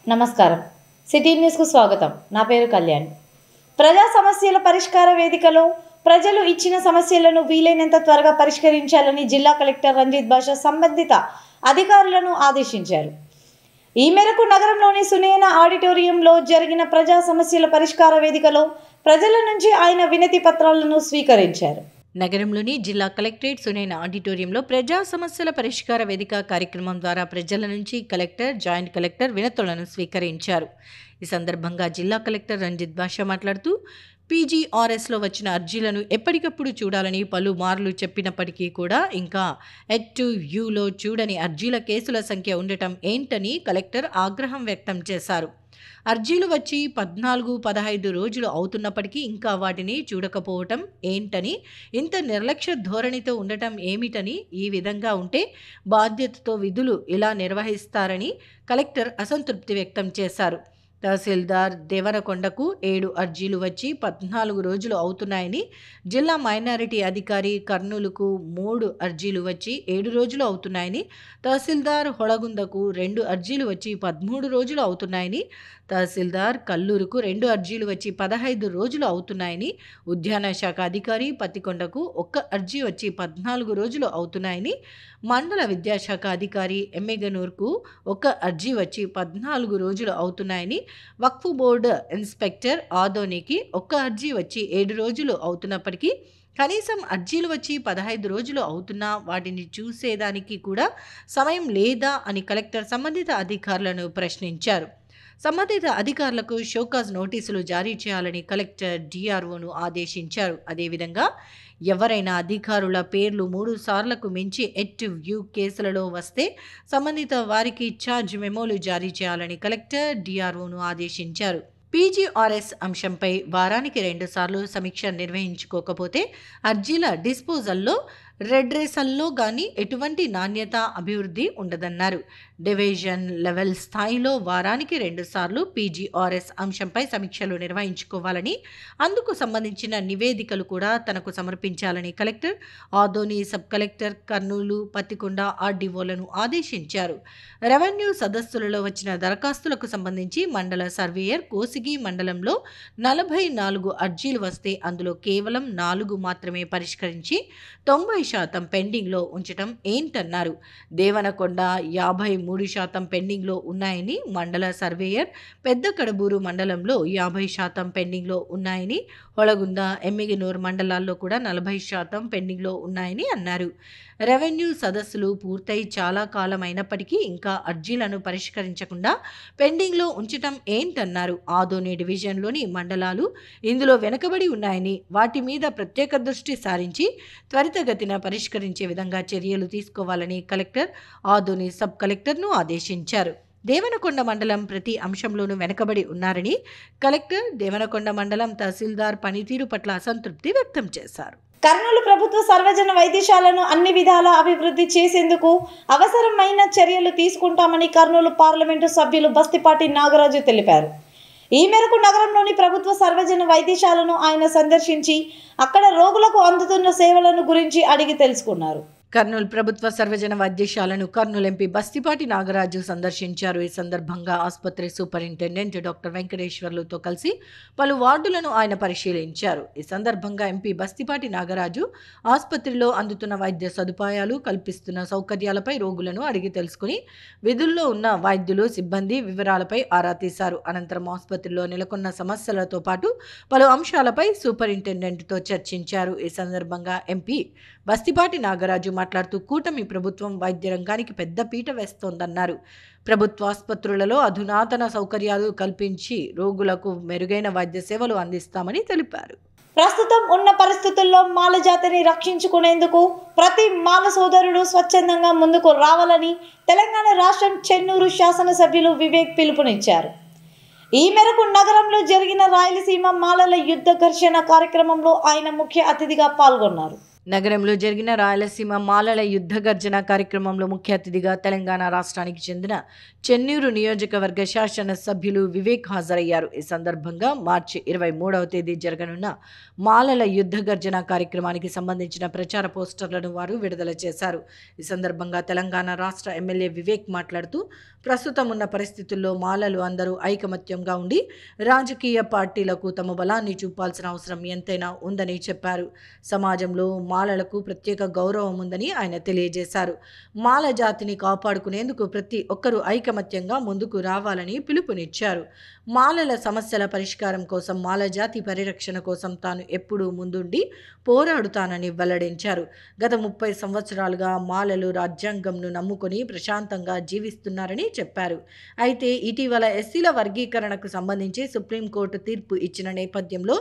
నమస్కారం. సిటీ న్యూస్కు స్వాగతం. నా పేరు కళ్యాణ్. ప్రజా సమస్యల పరిష్కార వేదికలో ప్రజలు ఇచ్చిన సమస్యలను వీలైనంత త్వరగా పరిష్కరించాలని జిల్లా కలెక్టర్ రంజిత్ భాషా సంబంధిత అధికారులను ఆదేశించారు. ఈ మేరకు నగరంలోని సునేనా ఆడిటోరియంలో జరిగిన ప్రజా సమస్యల పరిష్కార వేదికలో ప్రజల నుంచి ఆయన వినతి పత్రాలను స్వీకరించారు. నగరంలోని జిల్లా కలెక్టరేట్ సునేనా ఆడిటోరియంలో ప్రజా సమస్యల పరిష్కార వేదిక కార్యక్రమం ద్వారా ప్రజల నుంచి కలెక్టర్, జాయింట్ కలెక్టర్ వినతులను స్వీకరించారు. ఈ సందర్భంగా జిల్లా కలెక్టర్ రంజిత్ భాషా మాట్లాడుతూ పీజీఆర్ఎస్లో వచ్చిన అర్జీలను ఎప్పటికప్పుడు చూడాలని పలుమార్లు చెప్పినప్పటికీ కూడా ఇంకా HTUలో చూడని అర్జీల కేసుల సంఖ్య ఉండటం ఏంటని కలెక్టర్ ఆగ్రహం వ్యక్తం చేశారు. అర్జీలు వచ్చి 14-15 రోజులు అవుతున్నప్పటికీ ఇంకా వాటిని చూడకపోవటం ఏంటని, ఇంత నిర్లక్ష్య ధోరణితో ఉండటం ఏమిటని, ఈ విధంగా ఉంటే బాధ్యతతో విధులు ఇలా నిర్వహిస్తారని కలెక్టర్ అసంతృప్తి వ్యక్తం చేశారు. తహసీల్దార్ దేవరకొండకు 7 అర్జీలు వచ్చి 14 రోజులు అవుతున్నాయని, జిల్లా మైనారిటీ అధికారి కర్నూలుకు 3 అర్జీలు వచ్చి 7 రోజులు అవుతున్నాయని, తహసీల్దార్ హొళగుందకు 2 అర్జీలు వచ్చి 13 రోజులు అవుతున్నాయని, తహసీల్దార్ కల్లూరుకు 2 అర్జీలు వచ్చి 15 రోజులు అవుతున్నాయని, ఉద్యాన శాఖ అధికారి పత్తికొండకు 1 అర్జీ వచ్చి 14 రోజులు అవుతున్నాయని, మండల విద్యాశాఖ అధికారి ఎమ్మెగనూర్కు 1 అర్జీ వచ్చి 14 రోజులు అవుతున్నాయని, వక్ఫ్ బోర్డు ఇన్స్పెక్టర్ ఆదోనికి 1 అర్జీ వచ్చి 7 రోజులు అవుతున్నప్పటికీ కనీసం అర్జీలు వచ్చి 15 రోజులు అవుతున్నా వాటిని చూసేదానికి కూడా సమయం లేదా అని కలెక్టర్ సంబంధిత అధికారులను ప్రశ్నించారు. సంబంధిత అధికారులకు షోకాజ్ నోటీసులు జారీ చేయాలని కలెక్టర్ DROను ఆదేశించారు. అదేవిధంగా ఎవరైనా అధికారుల పేర్లు 3 సార్లకు మించి HTU కేసులలో వస్తే సంబంధిత వారికి ఛార్జ్ మెమోలు జారీ చేయాలని కలెక్టర్ DROను ఆదేశించారు. పీజీఆర్ఎస్ అంశంపై వారానికి 2 సార్లు సమీక్ష నిర్వహించుకోకపోతే అర్జీల డిస్పోజల్లో, రెడ్రెసల్లో కానీ ఎటువంటి నాణ్యత, అభివృద్ధి ఉండదన్నారు. డివిజన్ లెవెల్ స్థాయిలో వారానికి 2 సార్లు పీజీఆర్ఎస్ అంశంపై సమీక్షలు నిర్వహించుకోవాలని, అందుకు సంబంధించిన నివేదికలు కూడా తనకు సమర్పించాలని collector, Adoni sub collector, Kurnool, Pattikonda RDOలను ఆదేశించారు. రెవెన్యూ సదస్సులలో వచ్చిన దరఖాస్తులకు సంబంధించి మండల సర్వేయర్ కోసిగి మండలంలో 44 అర్జీలు వస్తే అందులో కేవలం 4 మాత్రమే పరిష్కరించి 90% పెండింగ్లో ఉంచడం ఏంటన్నారు. దేవనకొండ 53% పెండింగ్లో ఉన్నాయని, మండల సర్వేయర్ పెద్ద కడబూరు మండలంలో 50% పెండింగ్లో ఉన్నాయని, హొళగుంద, ఎమ్మిగనూర్ మండలాల్లో కూడా 40% పెండింగ్లో ఉన్నాయని అన్నారు. రెవెన్యూ సదస్సులు పూర్తయి చాలా కాలం అయినప్పటికీ ఇంకా అర్జీలను పరిష్కరించకుండా పెండింగ్లో ఉంచటం ఏంటన్నారు. ఆదోని డివిజన్లోని మండలాలు ఇందులో వెనుకబడి ఉన్నాయని, వాటి మీద ప్రత్యేక దృష్టి సారించి త్వరితగతిన పరిష్కరించే విధంగా చర్యలు తీసుకోవాలని కలెక్టర్, ఆదోని సబ్ కలెక్టర్ను ఆదేశించారు. దేవనకొండ మండలం ప్రతి అంశంలోనూ వెనుకబడి ఉన్నారని కలెక్టర్ దేవనకొండ మండలం తహసీల్దార్ పనితీరు పట్ల అసంతృప్తి వ్యక్తం చేశారు. కర్నూలు ప్రభుత్వ సర్వజన వైద్యశాలను అన్ని విధాలా అభివృద్ధి చేసేందుకు అవసరమైన చర్యలు తీసుకుంటామని కర్నూలు పార్లమెంటు సభ్యులు బస్తిపాటి నాగరాజు తెలిపారు. ఈ మేరకు నగరంలోని ప్రభుత్వ సర్వజన వైద్యశాలను ఆయన సందర్శించి అక్కడ రోగులకు అందుతున్న సేవలను గురించి అడిగి తెలుసుకున్నారు. కర్నూలు ప్రభుత్వ సర్వజన వైద్యశాలను కర్నూలు ఎంపీ బస్తిపాటి నాగరాజు సందర్శించారు. ఈ సందర్భంగా ఆసుపత్రి సూపరింటెండెంట్ డాక్టర్ వెంకటేశ్వర్లతో కలిసి పలు వార్డులను ఆయన పరిశీలించారు. ఈ సందర్భంగా ఎంపీ బస్తిపాటి నాగరాజు ఆసుపత్రిలో అందుతున్న వైద్య సదుపాయాలు, కల్పిస్తున్న సౌకర్యాలపై రోగులను అడిగి తెలుసుకుని విధుల్లో ఉన్న వైద్యులు, సిబ్బంది వివరాలపై ఆరా తీశారు. అనంతరం ఆసుపత్రిలో నెలకొన్న సమస్యలతో పాటు పలు అంశాలపై సూపరింటెండెంట్తో చర్చించారు. ఈ సందర్భంగా ఎంపీ బస్తిపాటి నాగరాజు మాట్లాడుతూ కూటమి ప్రభుత్వం వైద్య రంగానికి పెద్ద పీట వేస్తోందన్నారు. ప్రభుత్వ ఆసుపత్రులలో అధునాతన సౌకర్యాలు కల్పించి రోగులకు మెరుగైన వైద్య సేవలు అందిస్తామని తెలిపారు. ప్రస్తుతం ఉన్న పరిస్థితుల్లో మాల జాతిని రక్షించుకునేందుకు ప్రతి మాల సోదరుడు స్వచ్ఛందంగా ముందుకు రావాలని తెలంగాణ రాష్ట్రం చెన్నూరు శాసనసభ్యులు వివేక్ పిలుపునిచ్చారు. ఈ మేరకు నగరంలో జరిగిన రాయలసీమ మాలల యుద్ధ ఘర్షణ కార్యక్రమంలో ఆయన ముఖ్య అతిథిగా పాల్గొన్నారు. నగరంలో జరిగిన రాయలసీమ మాలల యుద్ధ గర్జన కార్యక్రమంలో ముఖ్య అతిథిగా తెలంగాణ రాష్ట్రానికి చెందిన చెన్నూరు నియోజకవర్గ శాసన సభ్యులు వివేక్ హాజరయ్యారు. ఈ సందర్భంగా మార్చి 23వ తేదీ జరగనున్న మాలల యుద్ధ గర్జన కార్యక్రమానికి సంబంధించిన ప్రచార పోస్టర్లను వారు విడుదల చేశారు. ఈ సందర్భంగా తెలంగాణ రాష్ట్ర ఎమ్మెల్యే వివేక్ మాట్లాడుతూ ప్రస్తుతం ఉన్న పరిస్థితుల్లో మాలలు అందరూ ఐకమత్యంగా ఉండి రాజకీయ పార్టీలకు తమ బలాన్ని చూపాల్సిన అవసరం ఎంతైనా ఉందని చెప్పారు. సమాజంలో మాలలకు ప్రత్యేక గౌరవం ఉందని ఆయన తెలియజేశారు. మాల జాతిని కాపాడుకునేందుకు ప్రతి ఒక్కరూ ఐకమత్యంగా ముందుకు రావాలని పిలుపునిచ్చారు. మాలల సమస్యల పరిష్కారం కోసం, మాల జాతి పరిరక్షణ కోసం తాను ఎప్పుడూ ముందుండి పోరాడుతానని వెల్లడించారు. గత 30 సంవత్సరాలుగా మాలలు రాజ్యాంగంను నమ్ముకొని ప్రశాంతంగా జీవిస్తున్నారని చెప్పారు. అయితే ఇటీవల ఎస్సీల వర్గీకరణకు సంబంధించి సుప్రీంకోర్టు తీర్పు ఇచ్చిన నేపథ్యంలో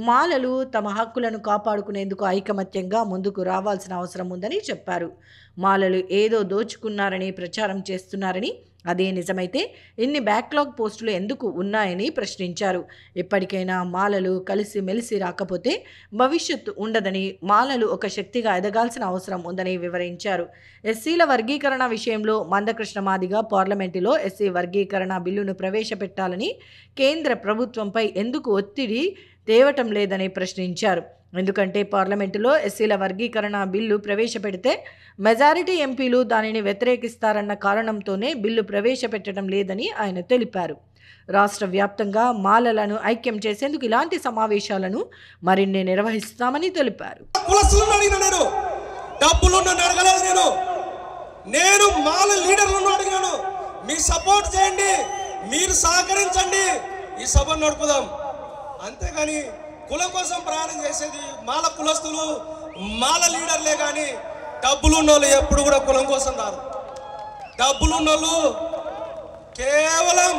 మాలలు తమ హక్కులను కాపాడుకునేందుకు ఐకమత్యంగా ముందుకు రావాల్సిన అవసరం ఉందని చెప్పారు. మాలలు ఏదో దోచుకున్నారని ప్రచారం చేస్తున్నారని, అదే నిజమైతే ఇన్ని బ్యాక్లాగ్ పోస్టులు ఎందుకు ఉన్నాయని ప్రశ్నించారు. ఎప్పటికైనా మాలలు కలిసి మెలిసి రాకపోతే భవిష్యత్తు ఉండదని, మాలలు ఒక శక్తిగా ఎదగాల్సిన అవసరం ఉందని వివరించారు. ఎస్సీల వర్గీకరణ విషయంలో మందకృష్ణ మాదిగ పార్లమెంటులో ఎస్సీ వర్గీకరణ బిల్లును ప్రవేశపెట్టాలని కేంద్ర ప్రభుత్వంపై ఎందుకు ఒత్తిడి తేవటం లేదని ప్రశ్నించారు. ఎందుకంటే పార్లమెంటులో ఎస్సీల వర్గీకరణ బిల్లు ప్రవేశపెడితే మెజారిటీ ఎంపీలు దానిని వ్యతిరేకిస్తారన్న కారణంతోనే బిల్లు ప్రవేశపెట్టడం లేదని ఆయన తెలిపారు. రాష్ట్ర వ్యాప్తంగా మాలలను ఐక్యం చేసేందుకు ఇలాంటి సమావేశాలను మరిన్ని నిర్వహిస్తామని తెలిపారు. నేను మాల లీడర్లను అడిగాను, మీ సపోర్ట్ చేయండి, మీరు సహకరించండి, ఈ సభ నడుపుదాం. అంతేగాని కులం కోసం ప్రయాణం చేసేది మాల కులస్తులు, మాల లీడర్లే కానీ డబ్బులున్నోళ్ళు ఎప్పుడు కూడా కులం కోసం రారు. డబ్బులున్నోళ్ళు కేవలం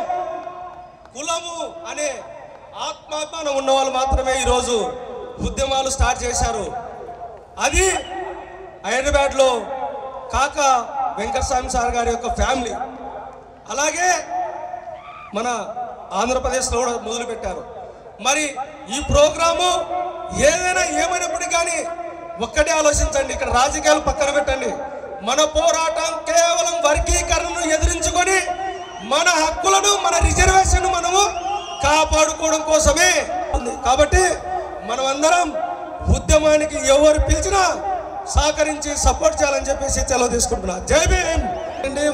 కులము అనే ఆత్మాభిమానం ఉన్నవాళ్ళు మాత్రమే ఈరోజు ఉద్యమాలు స్టార్ట్ చేశారు. అది హైదరాబాద్లో కాక వెంకటస్వామి సార్ గారి యొక్క ఫ్యామిలీ, అలాగే మన ఆంధ్రప్రదేశ్లో కూడా మొదలుపెట్టారు. మరి ఈ ప్రోగ్రాము ఏదైనా ఏమైనప్పటికీ కానీ ఒక్కటే ఆలోచించండి, ఇక్కడ రాజకీయాలు పక్కన పెట్టండి. మన పోరాటం కేవలం వర్గీకరణను ఎదిరించుకొని మన హక్కులను, మన రిజర్వేషన్ మనము కాపాడుకోవడం కోసమే ఉంది. కాబట్టి మనమందరం ఉద్యమానికి ఎవరు పిలిచినా సహకరించి సపోర్ట్ చేయాలని చెప్పేసి సెలవు తీసుకుంటున్నా. జై భీమ్.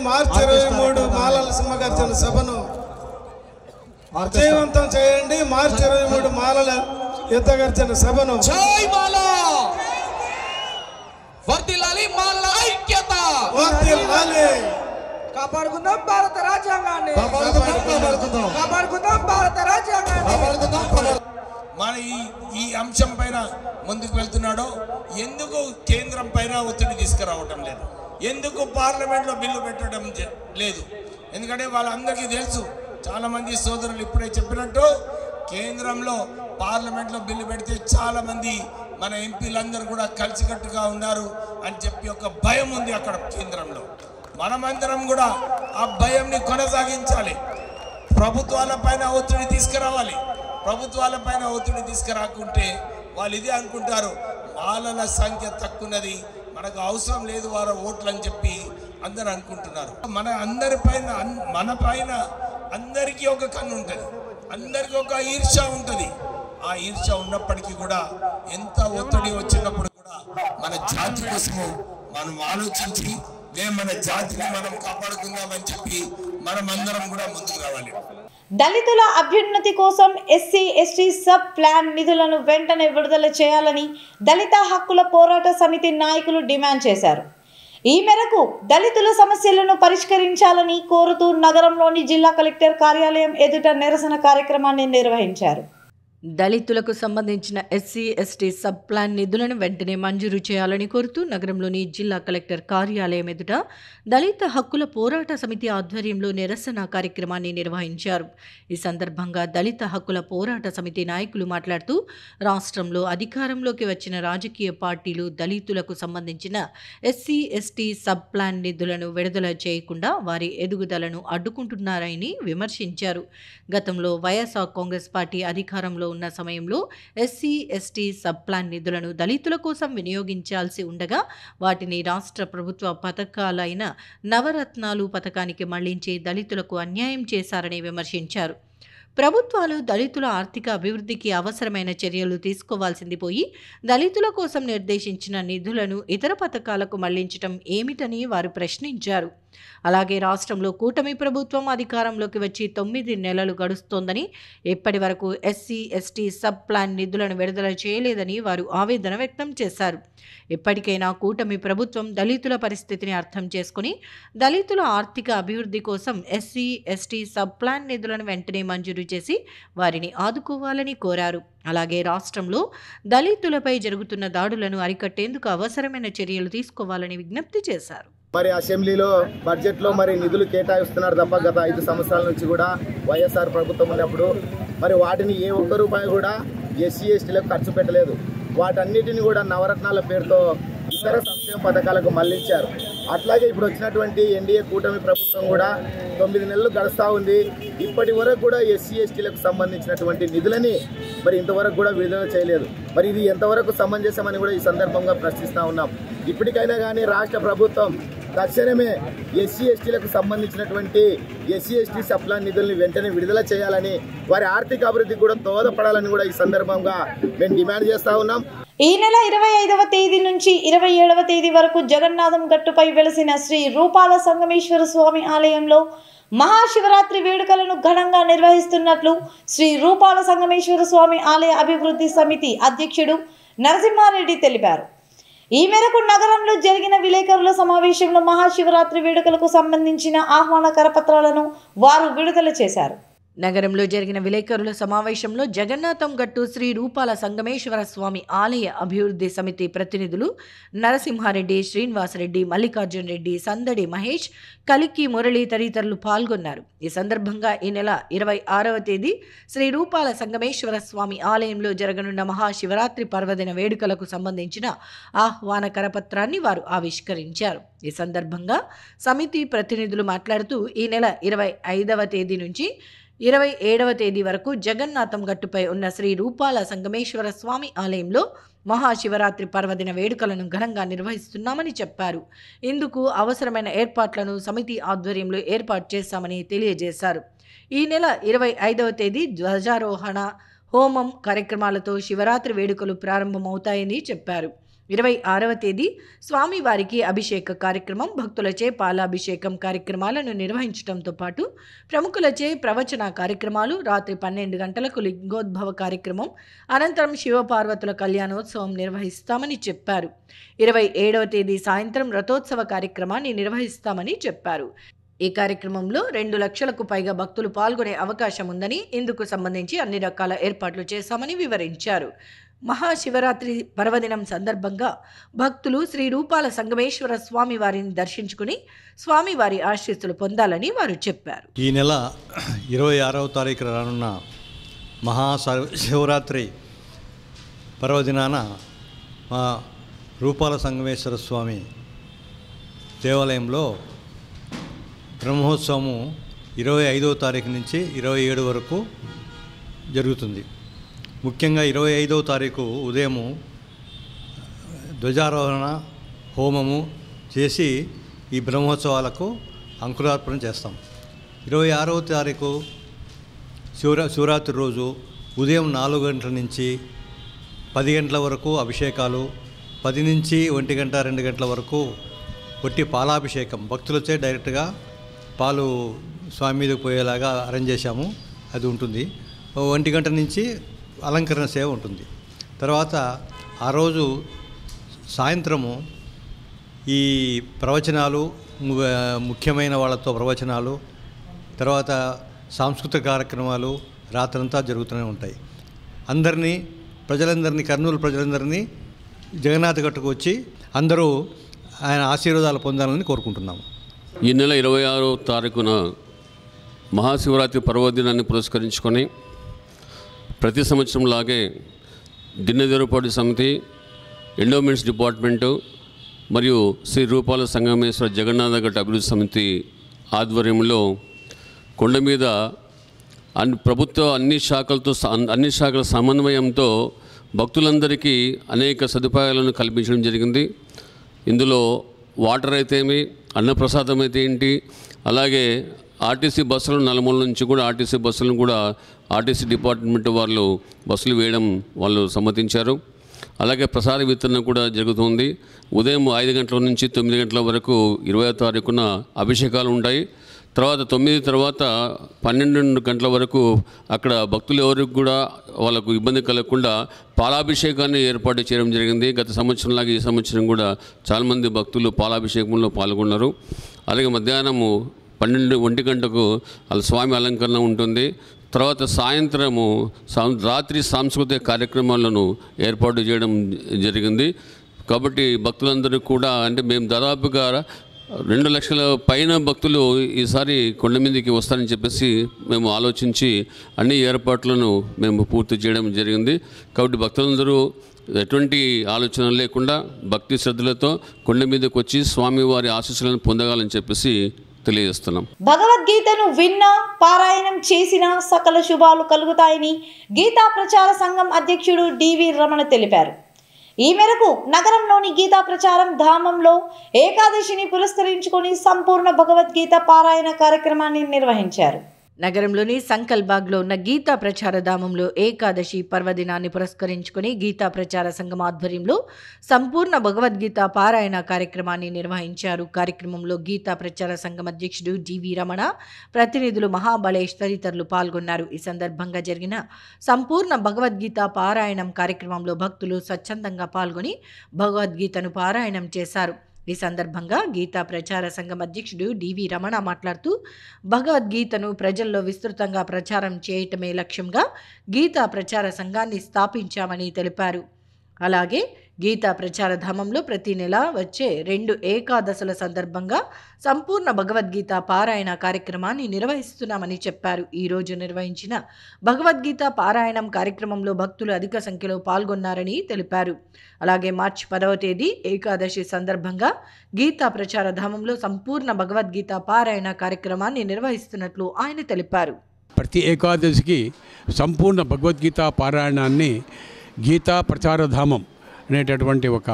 మార్చి 23 మాలల సింహగర్జన సభను విజయవంతం చేయండి. మార్చి 23 మాలల యుద్ధ గర్జన సభను జై మాల, వర్ధిల్లాలి మాలల ఐక్యత, వర్ధిల్లాలి. కాపాడుకుందాం భారత రాజ్యాంగాన్ని, కాపాడుకుందాం భారత రాజ్యాంగాన్ని. మన ఈ అంశం పైన ముందుకు వెళ్తున్నాడో, ఎందుకు కేంద్రం పైన ఒత్తిడి తీసుకురావటం లేదు, ఎందుకు పార్లమెంట్లో బిల్లు పెట్టడం లేదు? ఎందుకంటే వాళ్ళందరికీ తెలుసు, చాలామంది సోదరులు ఇప్పుడే చెప్పినట్టు కేంద్రంలో పార్లమెంట్లో బిల్లు పెడితే చాలామంది మన ఎంపీలందరూ కూడా కలిసికట్టుగా ఉన్నారు అని చెప్పి ఒక భయం ఉంది అక్కడ కేంద్రంలో. మనమందరం కూడా ఆ భయంని కొనసాగించాలి. ప్రభుత్వాల పైన ఒత్తిడి తీసుకురావాలి. ప్రభుత్వాల పైన ఒత్తిడి తీసుకురాకుంటే వాళ్ళు ఇదే అనుకుంటారు, మాలల సంఖ్య తక్కువన్నది, మనకు అవసరం లేదు వారు ఓట్లు అని చెప్పి అందరూ అనుకుంటున్నారు. మన పైన అందరికీ ఒక కన్ను ఉంటుంది, అందరికీ ఒక ఈర్ష్య ఉంటుంది. ఆ ఈర్ష్య ఉన్నప్పటికీ కూడా ఎంత ఒత్తిడి వచ్చినప్పుడు కూడా మన జాతి కోసము మనం ఆలోచించి మన జాతిని మనం కాపాడుకుందామని చెప్పి మనం అందరం కూడా ముందుకు రావాలి. దళితుల అభ్యున్నతి కోసం ఎస్సీ ఎస్టీ సబ్ ప్లాన్ నిధులను వెంటనే విడుదల చేయాలని దళిత హక్కుల పోరాట సమితి నాయకులు డిమాండ్ చేశారు. ఈ మేరకు దళితుల సమస్యలను పరిష్కరించాలని కోరుతూ నగరంలోని జిల్లా కలెక్టర్ కార్యాలయం ఎదుట నిరసన కార్యక్రమాన్ని నిర్వహించారు. దళితులకు సంబంధించిన ఎస్సీ ఎస్టీ సబ్ ప్లాన్ నిధులను వెంటనే మంజూరు చేయాలని కోరుతూ నగరంలోని జిల్లా కలెక్టర్ కార్యాలయం ఎదుట దళిత హక్కుల పోరాట సమితి ఆధ్వర్యంలో నిరసన కార్యక్రమాన్ని నిర్వహించారు. ఈ సందర్భంగా దళిత హక్కుల పోరాట సమితి నాయకులు మాట్లాడుతూ రాష్ట్రంలో అధికారంలోకి వచ్చిన రాజకీయ పార్టీలు దళితులకు సంబంధించిన ఎస్సీ ఎస్టీ సబ్ ప్లాన్ నిధులను విడుదల చేయకుండా వారి ఎదుగుదలను అడ్డుకుంటున్నారని విమర్శించారు. గతంలో వైఎస్ఆర్ కాంగ్రెస్ పార్టీ అధికారంలో ఉన్న సమయంలో ఎస్సీ ఎస్టీ సబ్ ప్లాన్ నిధులను దళితుల కోసం వినియోగించాల్సి ఉండగా వాటిని రాష్ట్ర ప్రభుత్వ పథకాలైన నవరత్నాలు పథకానికి మళ్లించి దళితులకు అన్యాయం చేశారని విమర్శించారు. ప్రభుత్వాలు దళితుల ఆర్థిక అభివృద్ధికి అవసరమైన చర్యలు తీసుకోవాల్సింది పోయి దళితుల కోసం నిర్దేశించిన నిధులను ఇతర పథకాలకు మళ్లించడం ఏమిటని వారు ప్రశ్నించారు. అలాగే రాష్ట్రంలో కూటమి ప్రభుత్వం అధికారంలోకి వచ్చి 9 నెలలు గడుస్తోందని, ఇప్పటి వరకు ఎస్సీ ఎస్టీ సబ్ ప్లాన్ నిధులను విడుదల చేయలేదని వారు ఆవేదన వ్యక్తం చేశారు. ఇప్పటికైనా కూటమి ప్రభుత్వం దళితుల పరిస్థితిని అర్థం చేసుకుని దళితుల ఆర్థిక అభివృద్ధి కోసం ఎస్సీ ఎస్టీ సబ్ ప్లాన్ నిధులను వెంటనే మంజూరు చేసి వారిని ఆదుకోవాలని కోరారు. అలాగే రాష్ట్రంలో దళితులపై జరుగుతున్న దాడులను అరికట్టేందుకు అవసరమైన చర్యలు తీసుకోవాలని విజ్ఞప్తి చేశారు. మరి అసెంబ్లీలో బడ్జెట్లో మరి నిధులు కేటాయిస్తున్నారు తప్ప గత 5 సంవత్సరాల నుంచి కూడా వైఎస్ఆర్ ప్రభుత్వం ఉన్నప్పుడు మరి వాటిని ఏ ఒక్క రూపాయి కూడా ఎస్సీ ఎస్టీలకు ఖర్చు పెట్టలేదు. వాటన్నిటిని కూడా నవరత్నాల పేరుతో ఇతర సంక్షేమ పథకాలకు మళ్లించారు. అట్లాగే ఇప్పుడు వచ్చినటువంటి ఎన్డీఏ కూటమి ప్రభుత్వం కూడా 9 నెలలు గడుస్తూ ఉంది. ఇప్పటి వరకు కూడా ఎస్సీ ఎస్టీలకు సంబంధించినటువంటి నిధులని మరి ఇంతవరకు కూడా విడుదల చేయలేదు. మరి ఇది ఎంతవరకు సమంజసమని కూడా ఈ సందర్భంగా ప్రశ్నిస్తూ ఉన్నాం. ఇప్పటికైనా కానీ రాష్ట్ర ప్రభుత్వం తక్షణమే ఎస్సీ ఎస్టీలకు సంబంధించినటువంటి ఎస్సీ ఎస్టీ సబ్ ప్లాన్ నిధుల్ని వెంటనే విడుదల చేయాలని, వారి ఆర్థిక అభివృద్ధికి కూడా దోహదపడాలని కూడా ఈ సందర్భంగా మేము డిమాండ్ చేస్తూ ఉన్నాం. ఈ నెల 25వ తేదీ నుంచి 27వ తేదీ వరకు జగన్నాథం గట్టుపై వెలసిన శ్రీ రూపాల సంగమేశ్వర స్వామి ఆలయంలో మహాశివరాత్రి వేడుకలను ఘనంగా నిర్వహిస్తున్నట్లు శ్రీ రూపాల సంగమేశ్వర స్వామి ఆలయ అభివృద్ధి సమితి అధ్యక్షుడు నరసింహారెడ్డి తెలిపారు. ఈ మేరకు నగరంలో జరిగిన విలేకరుల సమావేశంలో మహాశివరాత్రి వేడుకలకు సంబంధించిన ఆహ్వాన కరపత్రాలను వారు విడుదల చేశారు. నగరంలో జరిగిన విలేకరుల సమావేశంలో జగన్నాథం గట్టు శ్రీ రూపాల సంగమేశ్వర స్వామి ఆలయ అభివృద్ధి సమితి ప్రతినిధులు నరసింహారెడ్డి, శ్రీనివాసరెడ్డి, మల్లికార్జున్ రెడ్డి, సందడి మహేష్, కలికి మురళి తదితరులు పాల్గొన్నారు. ఈ సందర్భంగా ఈ నెల 26వ తేదీ శ్రీ రూపాల సంగమేశ్వర స్వామి ఆలయంలో జరగనున్న మహాశివరాత్రి పర్వదిన వేడుకలకు సంబంధించిన ఆహ్వాన కరపత్రాన్ని వారు ఆవిష్కరించారు. ఈ సందర్భంగా సమితి ప్రతినిధులు మాట్లాడుతూ ఈ నెల 25వ తేదీ నుంచి 27వ తేదీ వరకు జగన్నాథం గట్టుపై ఉన్న శ్రీ రూపాల సంగమేశ్వర స్వామి ఆలయంలో మహాశివరాత్రి పర్వదిన వేడుకలను ఘనంగా నిర్వహిస్తున్నామని చెప్పారు. ఇందుకు అవసరమైన ఏర్పాట్లను సమితి ఆధ్వర్యంలో ఏర్పాటు చేశామని తెలియజేశారు. ఈ నెల 25వ తేదీ ధ్వజారోహణ, హోమం కార్యక్రమాలతో శివరాత్రి వేడుకలు ప్రారంభమవుతాయని చెప్పారు. 26వ తేదీ స్వామివారికి అభిషేక కార్యక్రమం, భక్తులచే పాలాభిషేకం కార్యక్రమాలను నిర్వహించడంతో పాటు ప్రముఖులచే ప్రవచన కార్యక్రమాలు, రాత్రి 12 గంటలకు లింగోద్భవ కార్యక్రమం, అనంతరం శివపార్వతుల కళ్యాణోత్సవం నిర్వహిస్తామని చెప్పారు. 27వ తేదీ సాయంత్రం రథోత్సవ కార్యక్రమాన్ని నిర్వహిస్తామని చెప్పారు. ఈ కార్యక్రమంలో 2 లక్షలకు పైగా భక్తులు పాల్గొనే అవకాశం ఉందని, ఇందుకు సంబంధించి అన్ని రకాల ఏర్పాట్లు చేశామని వివరించారు. మహాశివరాత్రి పర్వదినం సందర్భంగా భక్తులు శ్రీ రూపాల సంగమేశ్వర స్వామి వారిని దర్శించుకుని స్వామివారి ఆశీస్సులు పొందాలని వారు చెప్పారు. ఈ నెల 26వ తారీఖు రానున్న మహాశివరాత్రి పర్వదినాన మా రూపాల సంగమేశ్వర స్వామి దేవాలయంలో బ్రహ్మోత్సవము 25వ తారీఖు నుంచి 27 వరకు జరుగుతుంది. ముఖ్యంగా 25వ తారీఖు ఉదయము ధ్వజారోహణ హోమము చేసి ఈ బ్రహ్మోత్సవాలకు అంకురార్పణ చేస్తాం. 26వ తారీఖు శివరాత్రి రోజు ఉదయం 4 గంటల నుంచి 10 గంటల వరకు అభిషేకాలు, 10 నుంచి 1 గంట 2 గంటల వరకు ఒట్టి పాలాభిషేకం, భక్తులచే డైరెక్ట్గా పాలు స్వామి మీదకి పోయేలాగా అరేంజ్ చేశాము. అది ఉంటుంది. 1 గంట నుంచి అలంకరణ సేవ ఉంటుంది. తర్వాత ఆ రోజు సాయంత్రము ఈ ప్రవచనాలు, ముఖ్యమైన వాళ్ళతో ప్రవచనాలు, తర్వాత సాంస్కృతిక కార్యక్రమాలు రాత్రంతా జరుగుతూనే ఉంటాయి. ప్రజలందరినీ కర్నూలు ప్రజలందరినీ జగన్నాథ గట్టుకు వచ్చి అందరూ ఆయన ఆశీర్వాదాలు పొందాలని కోరుకుంటున్నాము. ఈ నెల 26వ తారీఖున మహాశివరాత్రి పర్వదినాన్ని పురస్కరించుకొని ప్రతి సంవత్సరం లాగే దిన్నెదరుపాటి సమితి, ఎండోమెంట్స్ డిపార్ట్మెంటు మరియు శ్రీ రూపాల సంగమేశ్వర జగన్నాథ గట్టు అభివృద్ధి సమితి ఆధ్వర్యంలో కొండ మీద ప్రభుత్వ అన్ని శాఖల సమన్వయంతో భక్తులందరికీ అనేక సదుపాయాలను కల్పించడం జరిగింది. ఇందులో వాటర్ అయితేమి, అన్నప్రసాదం అయితే ఏంటి, అలాగే ఆర్టీసీ బస్సులు నలుమూల నుంచి కూడా ఆర్టీసీ బస్సులను కూడా ఆర్టీసీ డిపార్ట్మెంట్ వాళ్ళు బస్సులు వేయడం వాళ్ళు సమ్మతించారు. అలాగే ప్రసాద వితరణ కూడా జరుగుతుంది. ఉదయం 5 గంటల నుంచి 9 గంటల వరకు 20వ తారీఖున అభిషేకాలు ఉంటాయి. తర్వాత 9 తర్వాత 12 గంటల వరకు అక్కడ భక్తులు ఎవరికి కూడా వాళ్ళకు ఇబ్బంది కలగకుండా పాలాభిషేకాన్ని ఏర్పాటు చేయడం జరిగింది. గత సంవత్సరంలాగా ఈ సంవత్సరం కూడా చాలామంది భక్తులు పాలాభిషేకంలో పాల్గొన్నారు. అలాగే మధ్యాహ్నము 1 గంటకు స్వామి అలంకరణ ఉంటుంది. తర్వాత సాయంత్రము రాత్రి సాంస్కృతిక కార్యక్రమాలను ఏర్పాటు చేయడం జరిగింది. కాబట్టి భక్తులందరూ కూడా అంటే మేము దాదాపుగా 2 లక్షల పైన భక్తులు ఈసారి కొండ మీదకి వస్తారని చెప్పేసి మేము ఆలోచించి అన్ని ఏర్పాట్లను మేము పూర్తి చేయడం జరిగింది. కాబట్టి భక్తులందరూ ఎటువంటి ఆలోచన లేకుండా భక్తి శ్రద్ధలతో కొండ మీదకి వచ్చి స్వామివారి ఆశీస్సులను పొందగాలని చెప్పేసి తెలియజేస్తున్నాం. భగవద్గీతను విన్నా, పారాయణం చేసిన సకల శుభాలు కలుగుతాయని గీతా ప్రచార సంఘం అధ్యక్షుడు డివి రమణ తెలిపారు. ఈ మేరకు నగరంలోని గీతా ప్రచారం ధామంలో ఏకాదశిని పురస్కరించుకొని సంపూర్ణ భగవద్గీత పారాయణ కార్యక్రమాన్ని నిర్వహించారు. నగరంలోని సంకల్బాగ్లో ఉన్న గీతా ప్రచార ధామంలో ఏకాదశి పర్వదినాన్ని పురస్కరించుకుని గీతా ప్రచార సంఘం ఆధ్వర్యంలో సంపూర్ణ భగవద్గీత పారాయణ కార్యక్రమాన్ని నిర్వహించారు. కార్యక్రమంలో గీతా ప్రచార సంఘం అధ్యక్షుడు డివి రమణ, ప్రతినిధులు మహాబలేష్ తదితరులు పాల్గొన్నారు. ఈ సందర్భంగా జరిగిన సంపూర్ణ భగవద్గీత పారాయణం కార్యక్రమంలో భక్తులు స్వచ్ఛందంగా పాల్గొని భగవద్గీతను పారాయణం చేశారు. ఈ సందర్భంగా గీతా ప్రచార సంఘం అధ్యక్షుడు డివి రమణ మాట్లాడుతూ భగవద్గీతను ప్రజల్లో విస్తృతంగా ప్రచారం చేయటమే లక్ష్యంగా గీతా ప్రచార సంఘాన్ని స్థాపించామని తెలిపారు. అలాగే గీతా ప్రచార ధామంలో ప్రతి నెల వచ్చే 2 ఏకాదశుల సందర్భంగా సంపూర్ణ భగవద్గీత పారాయణ కార్యక్రమాన్ని నిర్వహిస్తున్నామని చెప్పారు. ఈరోజు నిర్వహించిన భగవద్గీత పారాయణం కార్యక్రమంలో భక్తులు అధిక సంఖ్యలో పాల్గొన్నారని తెలిపారు. అలాగే మార్చి 10వ తేదీ ఏకాదశి సందర్భంగా గీతా ప్రచార ధామంలో సంపూర్ణ భగవద్గీత పారాయణ కార్యక్రమాన్ని నిర్వహిస్తున్నట్లు ఆయన తెలిపారు. ప్రతి ఏకాదశికి సంపూర్ణ భగవద్గీత పారాయణాన్ని గీతా ప్రచారధామం అనేటటువంటి ఒక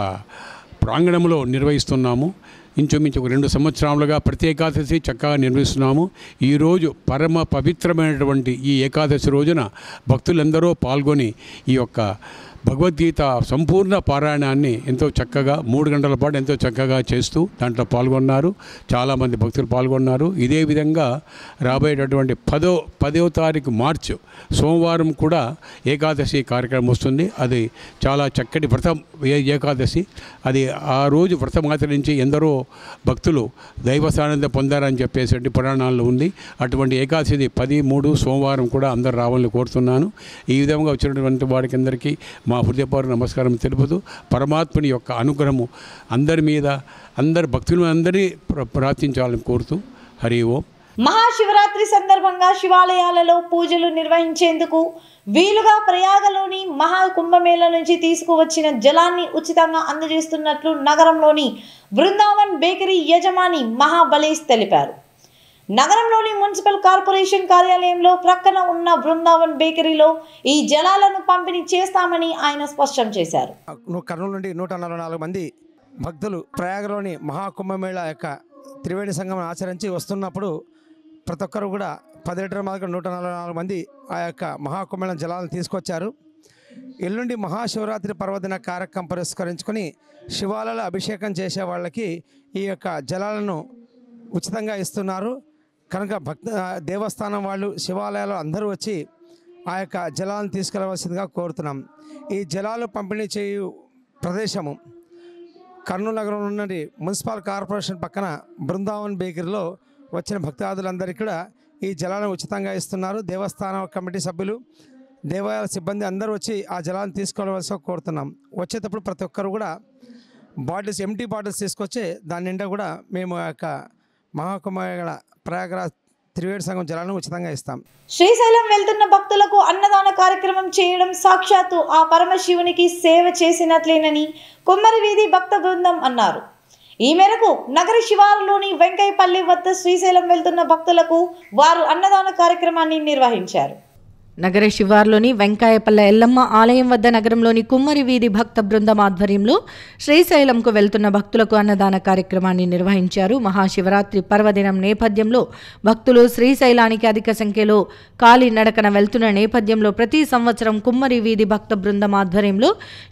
ప్రాంగణంలో నిర్వహిస్తున్నాము. ఇంచుమించు 2 సంవత్సరాలుగా ప్రతి ఏకాదశి చక్కగా నిర్వహిస్తున్నాము. ఈరోజు పరమ పవిత్రమైనటువంటి ఈ ఏకాదశి రోజున భక్తులందరూ పాల్గొని ఈ యొక్క భగవద్గీత సంపూర్ణ పారాయణాన్ని ఎంతో చక్కగా 3 గంటల పాటు ఎంతో చక్కగా చేస్తూ దాంట్లో పాల్గొన్నారు. చాలామంది భక్తులు పాల్గొన్నారు. ఇదే విధంగా రాబోయేటటువంటి 10వ తారీఖు మార్చి సోమవారం కూడా ఏకాదశి కార్యక్రమం వస్తుంది. అది చాలా చక్కటి వ్రతం ఏకాదశి. అది ఆ రోజు వ్రతం ఆచరించి ఎందరో భక్తులు దైవ సాన్నిధ్యం పొందారని చెప్పేసి పురాణాల్లో ఉంది. అటువంటి ఏకాదశి 10/3 సోమవారం కూడా అందరు రావాలని కోరుతున్నాను. ఈ విధంగా వచ్చినటువంటి వారికి అందరికీ మా హృదయపూర్వక నమస్కారం తెలుపుతూ పరమాత్మని యొక్క అనుగ్రహము అందరి మీద, అందరి భక్తులు అందరి ప్రార్థించాలని కోరుతూ హరి ఓం. మహాశివరాత్రి సందర్భంగా శివాలయాలలో పూజలు నిర్వహించేందుకు వీలుగా ప్రయాగలోని మహాకుంభమేళ నుంచి తీసుకువచ్చిన జలాన్ని ఉచితంగా అందజేస్తున్నట్లు నగరంలోని బృందావన్ బేకరీ యజమాని మహాబలేష్ తెలిపారు. నగరంలోని మున్సిపల్ కార్పొరేషన్ కార్యాలయంలో ప్రక్కన ఉన్న బృందావన్ బేకరీలో ఈ జలాలను పంపిణీ చేస్తామని ఆయన స్పష్టం చేశారు. కర్నూలు నుండి 144 మంది భక్తులు ప్రయాగలోని మహాకుంభమేళ యొక్క త్రివేణి సంగమం ఆచరించి వస్తున్నప్పుడు ప్రతి ఒక్కరు కూడా 10 లీటర్ల మాదిరిగా 144 మంది ఆ యొక్క మహాకుంభమేళ జలాలను తీసుకొచ్చారు. ఎల్లుండి మహాశివరాత్రి పర్వదిన కార్యక్రమం పురస్కరించుకొని శివాలయాల అభిషేకం చేసే వాళ్ళకి ఈ యొక్క జలాలను ఉచితంగా ఇస్తున్నారు. కనుక దేవస్థానం వాళ్ళు, శివాలయాలు అందరూ వచ్చి ఆ యొక్క జలాలను తీసుకెళ్లవలసిందిగా కోరుతున్నాం. ఈ జలాలు పంపిణీ చేయు ప్రదేశము కర్నూలు నగరంలో ఉన్న మున్సిపల్ కార్పొరేషన్ పక్కన బృందావన్ బేకరీలో వచ్చిన భక్తాదులందరికీ కూడా ఈ జలాలను ఉచితంగా ఇస్తున్నారు. దేవస్థానం కమిటీ సభ్యులు, దేవాలయాల సిబ్బంది అందరూ వచ్చి ఆ జలాలను తీసుకోవాల్సి కోరుతున్నాం. వచ్చేటప్పుడు ప్రతి ఒక్కరు కూడా బాటిల్స్, ఎంటీ బాటిల్స్ తీసుకొచ్చి దాని నిండా కూడా మేము ఆ యొక్క మహాకుంభమేళ ప్రయాగరాజ్ త్రివేణి సంగమం జలాలను ఉచితంగా ఇస్తాం. శ్రీశైలం వెళ్తున్న భక్తులకు అన్నదాన కార్యక్రమం చేయడం సాక్షాత్తు ఆ పరమశివునికి సేవ చేసినట్లేనని కుమ్మరి వీధి భక్త బృందం అన్నారు. ఈ మేరకు నగర శివారులోని వెంకయ్యపల్లి వద్ద శ్రీశైలం వెళ్తున్న భక్తులకు వారు అన్నదాన కార్యక్రమాన్ని నిర్వహించారు. నగర శివార్లోని వెంకాయపల్లె ఎల్లమ్మ ఆలయం వద్ద నగరంలోని కుమ్మరి వీధి భక్త బృందం ఆధ్వర్యంలో శ్రీశైలంకు వెళ్తున్న భక్తులకు అన్నదాన కార్యక్రమాన్ని నిర్వహించారు. మహాశివరాత్రి పర్వదినం నేపథ్యంలో భక్తులు శ్రీశైలానికి అధిక సంఖ్యలో కాలినడకన వెళ్తున్న నేపథ్యంలో ప్రతి సంవత్సరం కుమ్మరి వీధి భక్త బృందం ఆధ్వర్యంలో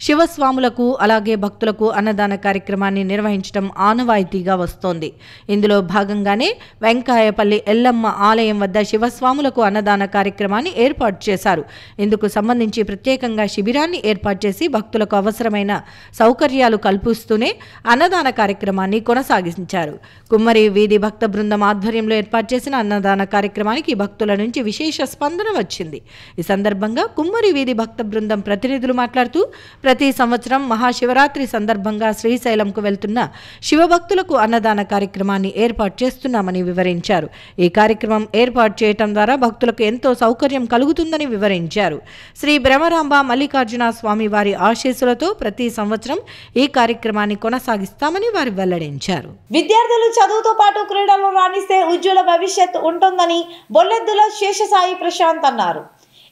శివస్వాములకు అలాగే భక్తులకు అన్నదాన కార్యక్రమాన్ని నిర్వహించడం ఆనవాయితీగా వస్తోంది. ఇందులో భాగంగానే వెంకాయపల్లి ఎల్లమ్మ ఆలయం వద్ద శివస్వాములకు అన్నదాన కార్యక్రమాన్ని ఏర్పాటు చేశారు. ఇందుకు సంబంధించి ప్రత్యేకంగా శిబిరాన్ని ఏర్పాటు చేసి భక్తులకు అవసరమైన సౌకర్యాలు కల్పిస్తూనే అన్నదాన కార్యక్రమాన్ని కొనసాగించారు. కుమ్మరి వీధి భక్త బృందం ఆధ్వర్యంలో ఏర్పాటు చేసిన అన్నదాన కార్యక్రమానికి భక్తుల నుంచి విశేష స్పందన వచ్చింది. ఈ సందర్భంగా కుమ్మరి వీధి భక్త బృందం ప్రతినిధులు మాట్లాడుతూ ప్రతి సంవత్సరం మహాశివరాత్రి సందర్భంగా శ్రీశైలంకు వెళ్తున్న శివభక్తులకు అన్నదాన కార్యక్రమాన్ని ఏర్పాటు చేస్తున్నామని వివరించారు. ఈ కార్యక్రమం ఏర్పాటు చేయడం ద్వారా భక్తులకు ఎంతో సౌకర్యం కలుగుతుందని వివరించారు. శ్రీ బ్రహ్మరాంబ మల్లికార్జున స్వామి వారి ఆశీస్సులతో ప్రతి సంవత్సరం ఈ కార్యక్రమాన్ని కొనసాగిస్తామని వారు వెల్లడించారు. విద్యార్థులు చదువుతో పాటు క్రీడల్లో రాణిస్తే ఉజ్వల భవిష్యత్ ఉంటుందని బొల్లెద్దుల శేషసాయి ప్రశాంత్ అన్నారు.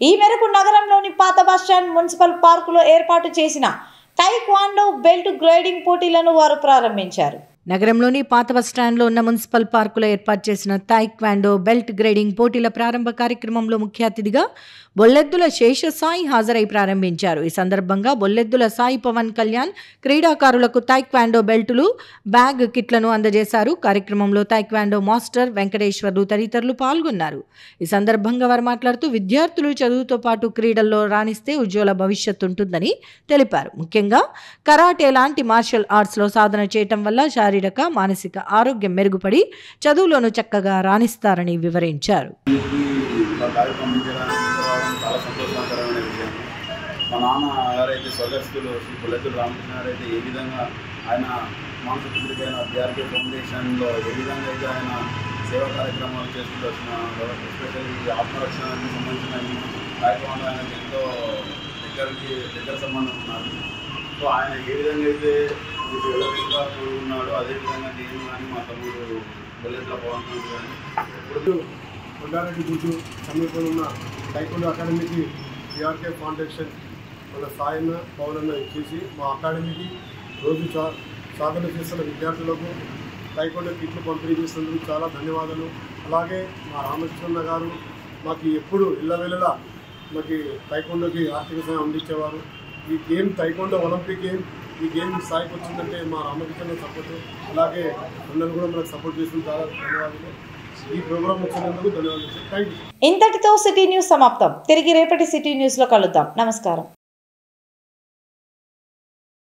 ఈ మేరకు నగరంలోని పాత బస్టాండ్ మున్సిపల్ పార్కులో ఏర్పాటు చేసిన టైక్వాండో బెల్ట్ గ్రేడింగ్ పోటీలను వారు ప్రారంభించారు. నగరంలోని పాత బస్టాండ్లో ఉన్న మున్సిపల్ పార్కులో ఏర్పాటు చేసిన తాయిక్వాండో బెల్ట్ గ్రేడింగ్ పోటీల ప్రారంభ కార్యక్రమంలో ముఖ్య అతిథిగా బొల్లెద్దుల శేషసాయి హాజరై ప్రారంభించారు. ఈ సందర్భంగా బొల్లెద్దుల సాయి పవన్ కళ్యాణ్ క్రీడాకారులకు తాయిక్వాండో బెల్టులు, బ్యాగ్ కిట్లను అందజేశారు. కార్యక్రమంలో తాయిక్వాండో మాస్టర్ వెంకటేశ్వర్లు తదితరులు పాల్గొన్నారు. ఈ సందర్భంగా వారు మాట్లాడుతూ విద్యార్థులు చదువుతో పాటు క్రీడల్లో రాణిస్తే ఉజ్వల భవిష్యత్తు ఉంటుందని తెలిపారు. ముఖ్యంగా కరాటే లాంటి మార్షల్ ఆర్ట్స్లో సాధన చేయటం వల్ల శారీరక మానసిక ఆరోగ్యం మెరుగుపడి చదువులోనూ చక్కగా రాణిస్తారని వివరించారు. చాలా సంతోషకరమైన విషయం. మా నాన్న ఎవరైతే స్వర్గస్థులు శ్రీ బొల్లెద్దుల రామకృష్ణ గారైతే ఏ విధంగా ఆయన మానసిక పుట్టికైన బీఆర్కే ఫౌండేషన్లో ఏ విధంగా అయితే ఆయన సేవా కార్యక్రమాలు చేసుకుంటూ వచ్చిన, ఎస్పెషల్లీ ఆత్మరక్షణకి సంబంధించిన కార్యక్రమాలు ఆయనకు ఎంతో దగ్గర సంబంధం ఉన్నారు. సో ఆయన ఏ విధంగా అయితే విధంగా ఉన్నాడో అదేవిధంగా నేను కానీ మా తమ్ముడు బొల్లెద్దుల పవన్ కానీ ఇప్పుడు కొండారెడ్డి గుజు సమీపంలో ఉన్న టైకోండో అకాడమీకి బీఆర్కే ఫౌండేషన్ మన సాయన్న పౌలన్న ఇచ్చేసి మా అకాడమీకి రోజు సాధన చేస్తున్న విద్యార్థులకు టైకోండో కిట్లు పంపిణీ చేస్తున్నందుకు చాలా ధన్యవాదాలు. అలాగే మా రామకృష్ణ గారు మాకు ఎప్పుడు ఇళ్ళవేళలా మాకు టైకోండోకి ఆర్థిక సాయం అందించేవారు. ఈ గేమ్ టైకోండో ఒలింపిక్ గేమ్, ఈ గేమ్ స్థాయికి వచ్చిందంటే మా రామకృష్ణ సపోర్ట్, అలాగే అందరూ కూడా మనకు సపోర్ట్ చేసిన చాలా ధన్యవాదాలు. ఈ ప్రోగ్రామ్ వచ్చినందుకు ధన్యవాదాలు. Thank you. ఇంతటితో సిటీ న్యూస్ సమాప్తం. తిరిగి రేపటి సిటీ న్యూస్లో కలుద్దాం. నమస్కారం.